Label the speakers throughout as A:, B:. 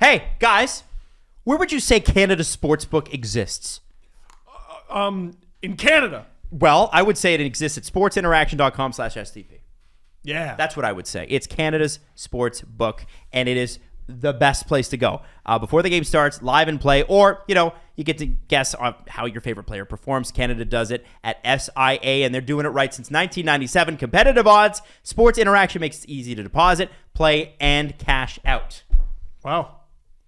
A: Hey, guys, where would you say Canada's sportsbook exists?
B: In Canada.
A: Well, I would say it exists at sportsinteraction.com/STP.
B: Yeah.
A: That's what I would say. It's Canada's sports book, and it is the best place to go. Before the game starts, live and play, or, you get to guess on how your favorite player performs. Canada does it at SIA, and they're doing it right since 1997. Competitive odds. Sports Interaction makes it easy to deposit, play, and cash out.
B: Wow.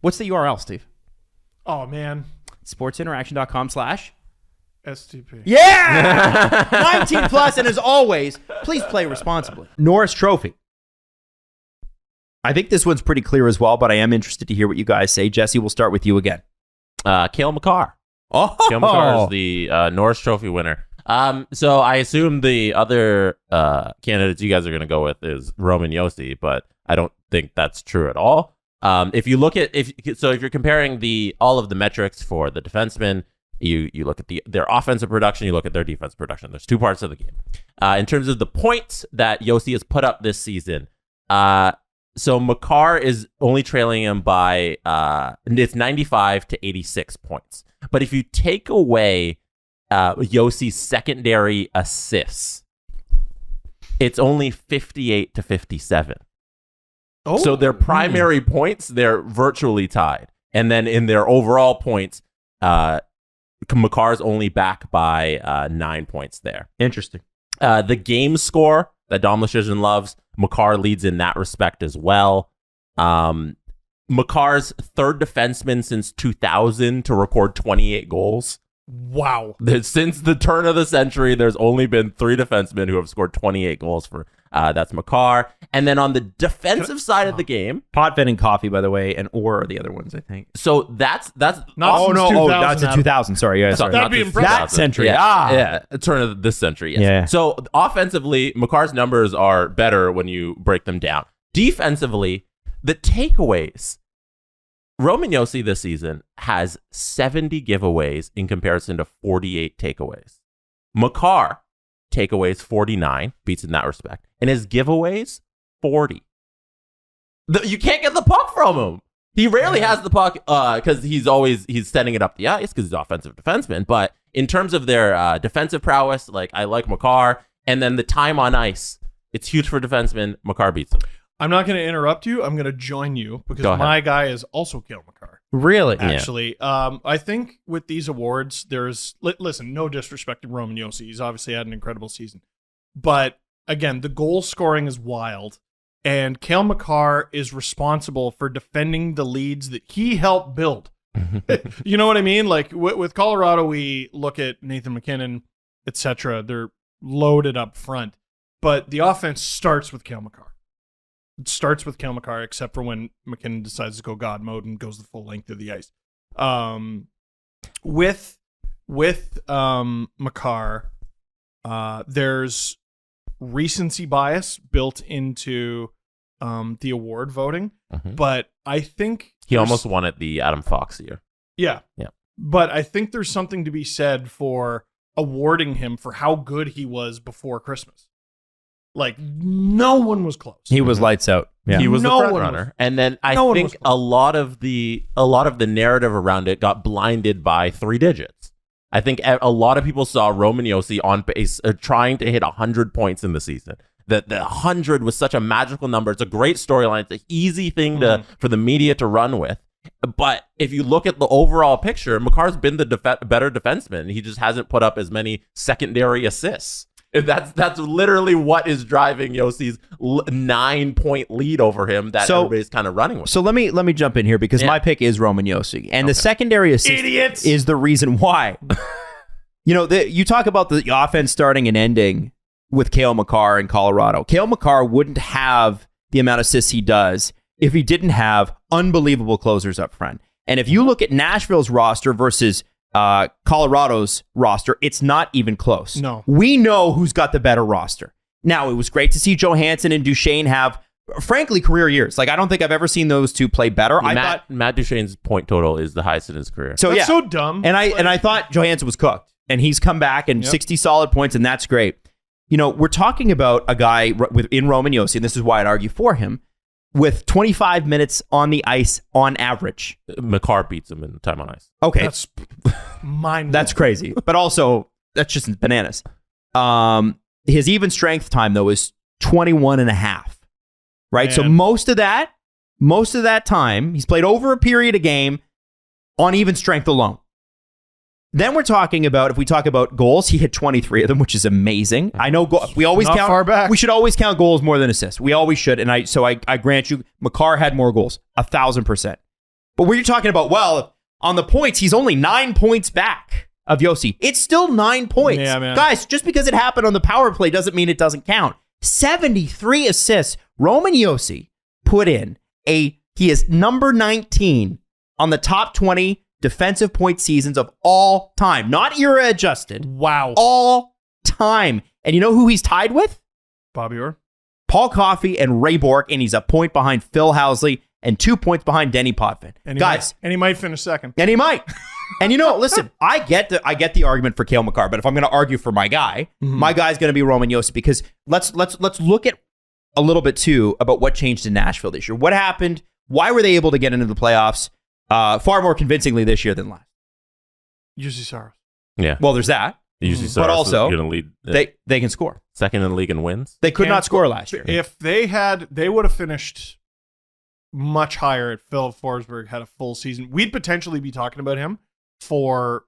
A: What's the URL, Steve?
B: Oh, man.
A: sportsinteraction.com/.
B: STP.
A: Yeah! 19 plus, and as always, please play responsibly. Norris Trophy. I think this one's pretty clear as well, but I am interested to hear what you guys say. Jesse, we'll start with you again.
C: Cale Makar.
A: Oh!
C: Cale Makar is the Norris Trophy winner. So I assume the other candidates you guys are going to go with is Roman Josi, but I don't think that's true at all. If you look at if you're comparing all of the metrics for the defenseman, you look at their offensive production, you look at their defensive production. There's two parts of the game. In terms of the points that Josi has put up this season, so Makar is only trailing him by it's 95 to 86 points. But if you take away Josi's secondary assists, it's only 58 to 57.
B: Oh.
C: So their primary points, they're virtually tied. And then in their overall points, Makar's only back by 9 points there.
A: Interesting.
C: The game score that Dom Luszczyszyn loves, Makar leads in that respect as well. Makar's third defenseman since 2000 to record 28 goals.
B: Wow.
C: Since the turn of the century, there's only been 3 defensemen who have scored 28 goals for that's Makar. And then on the defensive side of the game,
A: Potvin and Coffee, by the way, and Orr are the other ones, I think.
C: so that's
B: Not
A: Oh,
B: since
A: no.
B: 2000,
A: That's a 2000. Sorry. Yeah, sorry.
B: That'd be
C: not
B: impressive.
A: That century.
C: Yeah, turn of this century. Yes.
A: Yeah.
C: So offensively, Makar's numbers are better when you break them down. Defensively, the takeaways. Roman Josi this season has 70 giveaways in comparison to 48 takeaways. Makar, takeaways 49, beats in that respect. And his giveaways, 40. You can't get the puck from him. He rarely has the puck because he's sending it up the ice because he's an offensive defenseman. But in terms of their defensive prowess, I like Makar. And then the time on ice, it's huge for defensemen. Makar beats him.
B: I'm not going to interrupt you. I'm going to join you because my guy is also Cale Makar.
A: Really?
B: Actually, I think with these awards, listen, no disrespect to Roman Josi. He's obviously had an incredible season. But again, the goal scoring is wild. And Cale Makar is responsible for defending the leads that he helped build. You know what I mean? With Colorado, we look at Nathan McKinnon, etc. They're loaded up front. But the offense starts with Cale Makar. It starts with Cale Makar, except for when McKinnon decides to go God mode and goes the full length of the ice. With Makar, there's recency bias built into the award voting, but I think
C: he almost won it the Adam Fox year.
B: Yeah.
C: Yeah.
B: But I think there's something to be said for awarding him for how good he was before Christmas. No one was close.
A: He was lights out. Yeah.
C: He was
B: No
C: the front
B: one
C: runner.
B: was-
C: And then I
B: no one
C: think
B: was
C: a lot of the narrative around it got blinded by 3 digits. I think a lot of people saw Roman Josi on pace trying to hit 100 points in the season. That the 100 was such a magical number. It's a great storyline. It's an easy thing for the media to run with. But if you look at the overall picture, Makar's been the better defenseman. He just hasn't put up as many secondary assists. That's literally what is driving Josi's 9-point lead over him that everybody's kind of running with.
A: So let me jump in here because my pick is Roman Josi, and the secondary assist is the reason why. You talk about the offense starting and ending with Cale Makar in Colorado. Cale Makar wouldn't have the amount of assists he does if he didn't have unbelievable closers up front. And if you look at Nashville's roster versus Colorado's roster, it's not even close.
B: No.
A: We know who's got the better roster. Now, it was great to see Johansson and Duchesne have, frankly, career years. I don't think I've ever seen those two play better.
C: Matt Duchene's point total is the highest in his career.
A: So
B: That's so dumb.
A: And I thought Johansson was cooked, and he's come back and 60 solid points, and that's great. We're talking about a guy in Roman Josi, and this is why I'd argue for him. with 25 minutes on the ice on average.
C: Makar beats him in time on ice.
A: Okay.
B: That's mind.
A: That's crazy. But also, that's just bananas. His even strength time, though, is 21 and a half. Right?
B: Man.
A: So most of that time, he's played over a period of game on even strength alone. Then we're talking about, if we talk about goals, he hit 23 of them, which is amazing. I know we always
B: Not
A: count
B: far back.
A: We should always count goals more than assists. We always should. And I grant you, Makar had more goals, 1,000%. But when you're talking about, well, on the points, he's only 9 points back of Josi. It's still 9 points.
B: Yeah, man.
A: Guys, just because it happened on the power play doesn't mean it doesn't count. 73 assists. Roman Josi put in he is number 19 on the top 20 defensive point seasons of all time. Not era adjusted.
B: Wow.
A: All time. And you know who he's tied with?
B: Bobby Orr.
A: Paul Coffey and Ray Bourque, and he's a point behind Phil Housley and 2 points behind Denny Potvin.
B: And
A: Guys.
B: he might finish second.
A: And he might. And listen, I get the argument for Cale Makar, but if I'm going to argue for my guy, my guy's going to be Roman Josi, because let's look at a little bit too about what changed in Nashville this year. What happened? Why were they able to get into the playoffs far more convincingly this year than last?
B: Josi Saros.
C: Yeah.
A: Well, there's that.
C: Usually,
A: but also
C: going to lead.
A: They can score.
C: Second in the league in wins.
A: They could not score last year.
B: If they would have finished much higher if Phil Forsberg had a full season. We'd potentially be talking about him for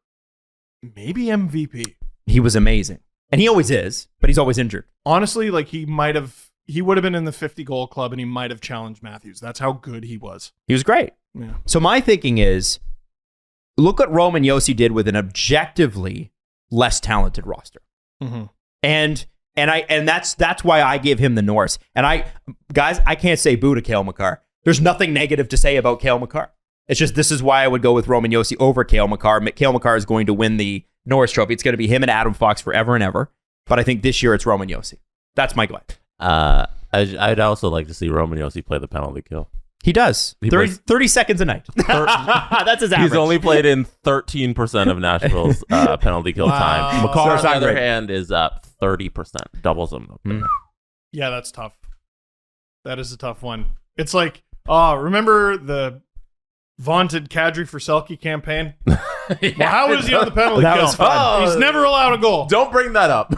B: maybe MVP.
A: He was amazing. And he always is, but he's always injured.
B: Honestly, like he would have been in the 50 goal club and he might have challenged Matthews. That's how good he was.
A: He was great.
B: Yeah.
A: So my thinking is, look what Roman Josi did with an objectively less talented roster.
B: Mm-hmm.
A: And that's why I give him the Norris. And I can't say boo to Cale Makar. There's nothing negative to say about Cale Makar. It's just, this is why I would go with Roman Josi over Cale Makar. Cale Makar is going to win the Norris Trophy. It's going to be him and Adam Fox forever and ever. But I think this year it's Roman Josi. That's my guy.
C: I'd also like to see Roman Josi play the penalty kill.
A: He does. 30 seconds a night. That's his average.
C: He's only played in 13% of Nashville's penalty kill time. Makar, on the other hand, is 30%. Doubles him.
B: Yeah, that's tough. That is a tough one. It's like, remember the vaunted Kadri for Selke campaign? Well, how was he on the penalty kill?
A: That was fun.
B: He's never allowed a goal.
C: Don't bring that up.